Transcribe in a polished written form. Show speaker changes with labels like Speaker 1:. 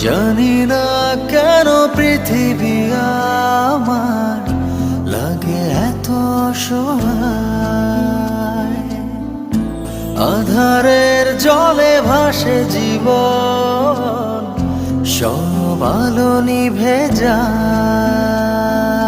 Speaker 1: জানি না কেন পৃথিবী আমার লাগে এত অসহায়, আধারের জলে ভাসে জীবন, সব আলো নিভে যায়।